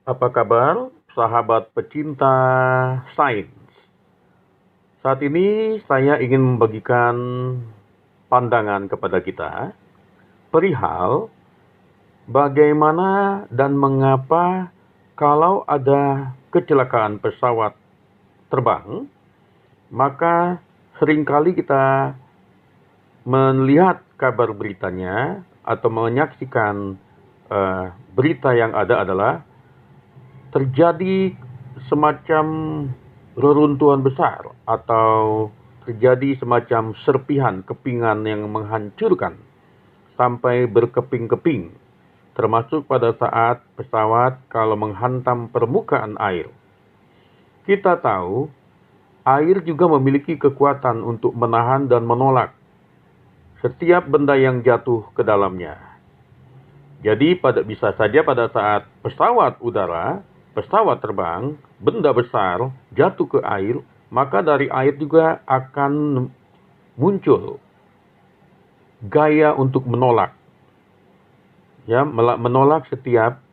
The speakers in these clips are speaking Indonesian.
Apa kabar, sahabat pecinta sains? Saat ini saya ingin membagikan pandangan kepada kita perihal bagaimana dan mengapa kalau ada kecelakaan pesawat terbang, maka seringkali kita melihat kabar beritanya atau menyaksikan berita yang ada adalah terjadi semacam reruntuhan besar atau terjadi semacam serpihan kepingan yang menghancurkan sampai berkeping-keping, termasuk pada saat pesawat kalau menghantam permukaan air. Kita tahu air juga memiliki kekuatan untuk menahan dan menolak setiap benda yang jatuh ke dalamnya. Jadi bisa saja pada saat pesawat udara, pesawat terbang, benda besar jatuh ke air, maka dari air juga akan muncul gaya untuk menolak. Ya, menolak setiap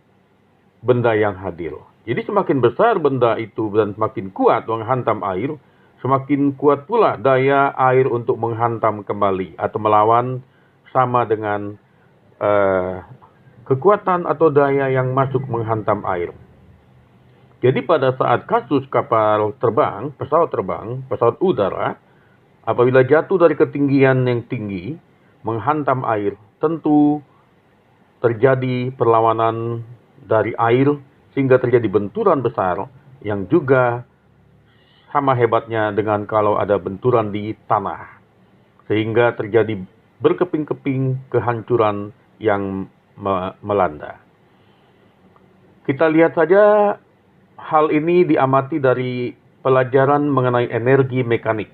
benda yang hadir. Jadi semakin besar benda itu dan semakin kuat menghantam air, semakin kuat pula daya air untuk menghantam kembali atau melawan sama dengan kekuatan atau daya yang masuk menghantam air. Jadi pada saat kasus kapal terbang, pesawat udara, apabila jatuh dari ketinggian yang tinggi, menghantam air, tentu terjadi perlawanan dari air sehingga terjadi benturan besar yang juga sama hebatnya dengan kalau ada benturan di tanah. Sehingga terjadi berkeping-keping kehancuran yang melanda. Kita lihat saja hal ini diamati dari pelajaran mengenai energi mekanik.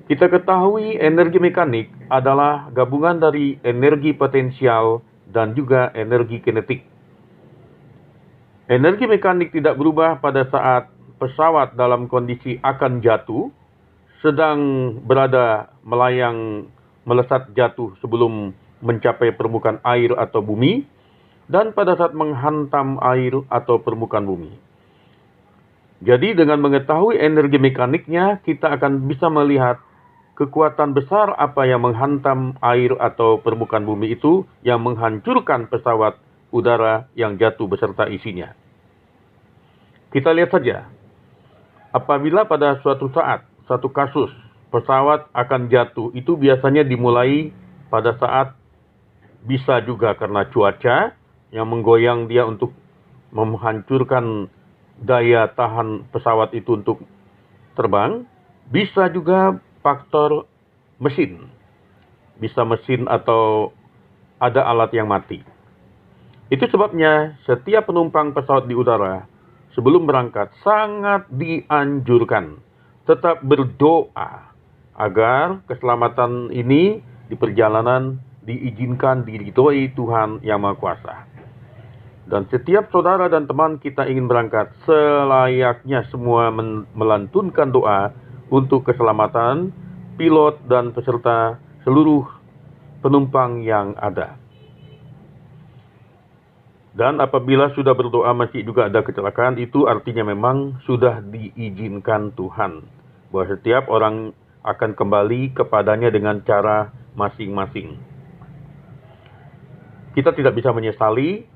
Kita ketahui energi mekanik adalah gabungan dari energi potensial dan juga energi kinetik. Energi mekanik tidak berubah pada saat pesawat dalam kondisi akan jatuh, sedang berada melayang melesat jatuh sebelum mencapai permukaan air atau bumi, dan pada saat menghantam air atau permukaan bumi. Jadi dengan mengetahui energi mekaniknya, kita akan bisa melihat kekuatan besar apa yang menghantam air atau permukaan bumi itu yang menghancurkan pesawat udara yang jatuh beserta isinya. Kita lihat saja, apabila pada suatu saat, satu kasus, pesawat akan jatuh, itu biasanya dimulai pada saat bisa juga karena cuaca yang menggoyang dia untuk menghancurkan daya tahan pesawat itu untuk terbang, bisa juga faktor mesin. Bisa mesin atau ada alat yang mati. Itu sebabnya setiap penumpang pesawat di udara sebelum berangkat sangat dianjurkan tetap berdoa agar keselamatan ini di perjalanan diizinkan diridhoi Tuhan Yang Maha Kuasa. Dan setiap saudara dan teman kita ingin berangkat, selayaknya semua melantunkan doa untuk keselamatan pilot dan peserta seluruh penumpang yang ada. Dan apabila sudah berdoa masih juga ada kecelakaan, itu artinya memang sudah diizinkan Tuhan bahwa setiap orang akan kembali kepadanya dengan cara masing-masing. Kita tidak bisa menyesali.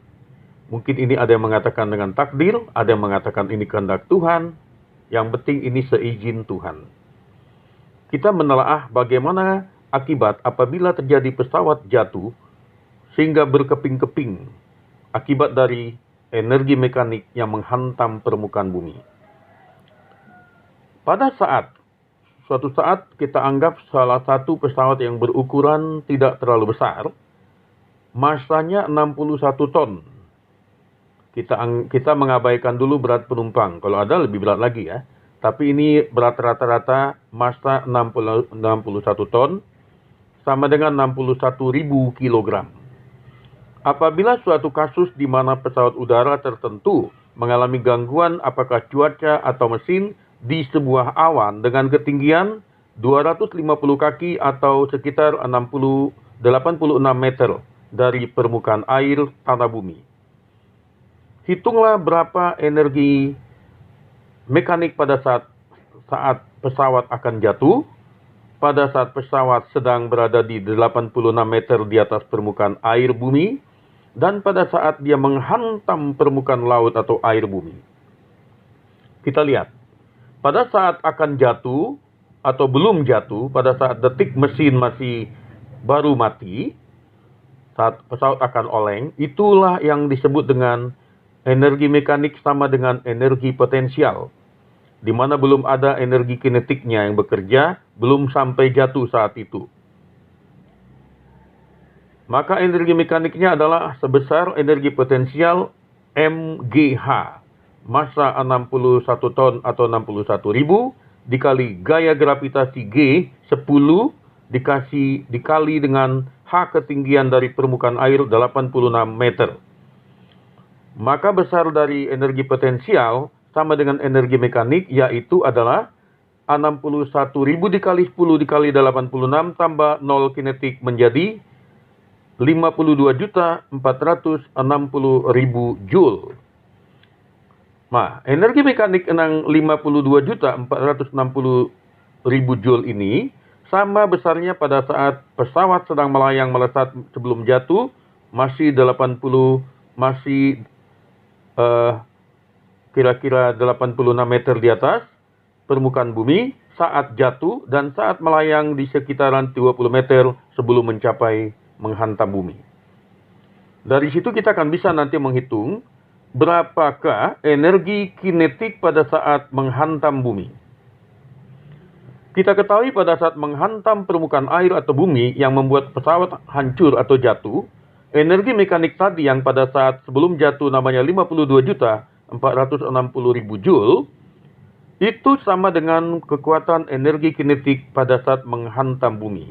Mungkin ini ada yang mengatakan dengan takdir, ada yang mengatakan ini kehendak Tuhan. Yang penting ini seizin Tuhan. Kita menelaah bagaimana akibat apabila terjadi pesawat jatuh sehingga berkeping-keping akibat dari energi mekanik yang menghantam permukaan bumi. Pada suatu saat kita anggap salah satu pesawat yang berukuran tidak terlalu besar, masanya 61 ton. Kita mengabaikan dulu berat penumpang. Kalau ada lebih berat lagi ya. Tapi ini berat rata-rata massa 61 ton sama dengan 61.000 kilogram. Apabila suatu kasus di mana pesawat udara tertentu mengalami gangguan apakah cuaca atau mesin di sebuah awan dengan ketinggian 250 kaki atau sekitar 86 meter dari permukaan air tanah bumi. hitunglah berapa energi mekanik pada saat pesawat akan jatuh, pada saat pesawat sedang berada di 86 meter di atas permukaan air bumi, dan pada saat dia menghantam permukaan laut atau air bumi. Kita lihat, pada saat akan jatuh atau belum jatuh, pada saat detik mesin masih baru mati, saat pesawat akan oleng, itulah yang disebut dengan energi mekanik sama dengan energi potensial, di mana belum ada energi kinetiknya yang bekerja, belum sampai jatuh saat itu. Maka energi mekaniknya adalah sebesar energi potensial MGH, massa 61 ton atau 61.000, dikali gaya gravitasi G 10, dikali dengan H ketinggian dari permukaan air 86 meter. Maka besar dari energi potensial sama dengan energi mekanik, yaitu adalah 61.000 dikali 10 dikali 86 tambah 0 kinetik menjadi 52.460.000 Joule. Nah, energi mekanik 52.460.000 Joule ini sama besarnya pada saat pesawat sedang melayang melesat sebelum jatuh, masih kira-kira 86 meter di atas permukaan bumi saat jatuh, dan saat melayang di sekitaran 20 meter sebelum menghantam bumi. Dari situ kita akan bisa nanti menghitung berapakah energi kinetik pada saat menghantam bumi. Kita ketahui pada saat menghantam permukaan air atau bumi yang membuat pesawat hancur atau jatuh, energi mekanik tadi yang pada saat sebelum jatuh namanya 52.460.000 Joule, itu sama dengan kekuatan energi kinetik pada saat menghantam bumi.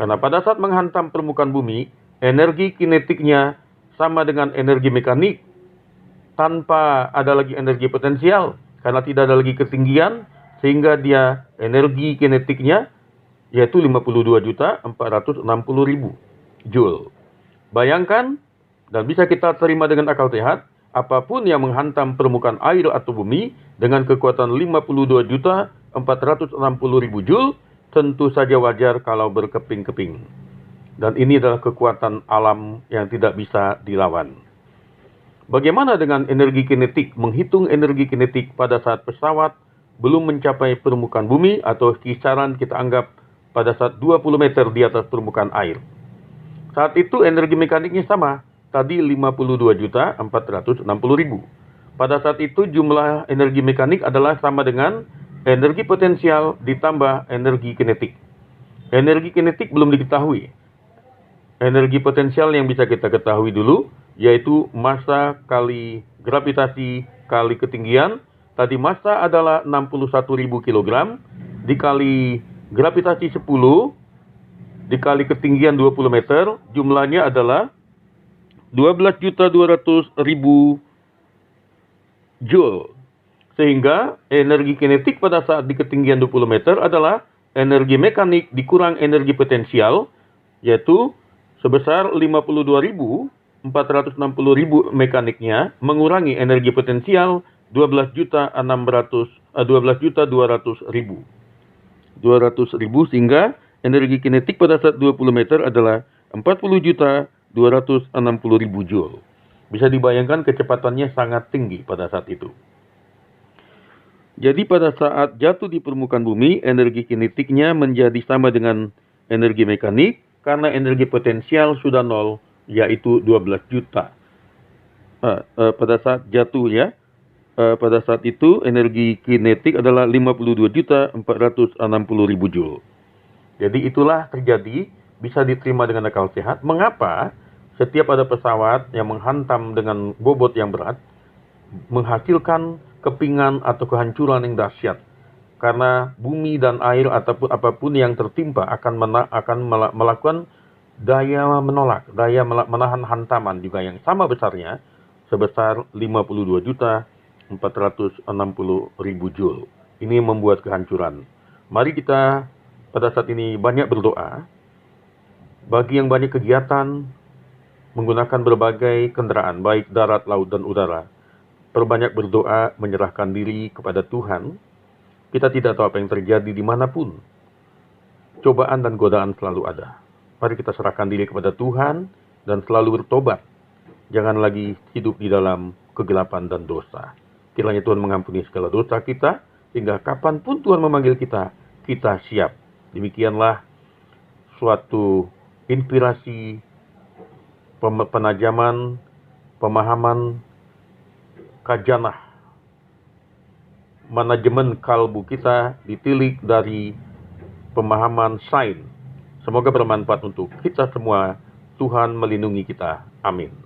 Karena pada saat menghantam permukaan bumi, energi kinetiknya sama dengan energi mekanik, tanpa ada lagi energi potensial, karena tidak ada lagi ketinggian, sehingga dia energi kinetiknya yaitu 52.460.000 Joule. Bayangkan, dan bisa kita terima dengan akal sehat, apapun yang menghantam permukaan air atau bumi dengan kekuatan 52.460.000 Joule, tentu saja wajar kalau berkeping-keping. Dan ini adalah kekuatan alam yang tidak bisa dilawan. Bagaimana dengan energi kinetik? Menghitung energi kinetik pada saat pesawat belum mencapai permukaan bumi atau kisaran kita anggap pada saat 20 meter di atas permukaan air. Saat itu energi mekaniknya sama, tadi 52.460.000. Pada saat itu jumlah energi mekanik adalah sama dengan energi potensial ditambah energi kinetik. Energi kinetik belum diketahui. Energi potensial yang bisa kita ketahui dulu yaitu massa kali gravitasi kali ketinggian. Tadi massa adalah 61.000 kg dikali gravitasi 10 dikali ketinggian 20 meter, jumlahnya adalah 12.200.000 Joule. Sehingga energi kinetik pada saat di ketinggian 20 meter adalah energi mekanik dikurang energi potensial, yaitu sebesar 52.460.000 mekaniknya mengurangi energi potensial 12.200.000 sehingga energi kinetik pada saat 20 meter adalah 40.260.000 Joule. Bisa dibayangkan kecepatannya sangat tinggi pada saat itu. Jadi pada saat jatuh di permukaan bumi, energi kinetiknya menjadi sama dengan energi mekanik karena energi potensial sudah nol, yaitu 12 juta. Pada saat jatuh ya, pada saat itu energi kinetik adalah 52.460.000 Joule. Jadi itulah terjadi, bisa diterima dengan akal sehat. Mengapa setiap ada pesawat yang menghantam dengan bobot yang berat menghasilkan kepingan atau kehancuran yang dahsyat? Karena bumi dan air ataupun apapun yang tertimpa akan melakukan daya menolak, daya menahan hantaman juga yang sama besarnya, sebesar 52.460.000 Joule. Ini membuat kehancuran. Mari kita pada saat ini banyak berdoa bagi yang banyak kegiatan menggunakan berbagai kendaraan, baik darat, laut, dan udara. perbanyak berdoa, menyerahkan diri kepada Tuhan. Kita tidak tahu apa yang terjadi dimanapun. Cobaan dan godaan selalu ada. Mari kita serahkan diri kepada Tuhan dan selalu bertobat. Jangan lagi hidup di dalam kegelapan dan dosa. Kiranya Tuhan mengampuni segala dosa kita, sehingga kapanpun Tuhan memanggil kita, kita siap. Demikianlah suatu inspirasi, penajaman, pemahaman, kajanah, manajemen kalbu kita ditilik dari pemahaman sains. Semoga bermanfaat untuk kita semua. Tuhan melindungi kita. Amin.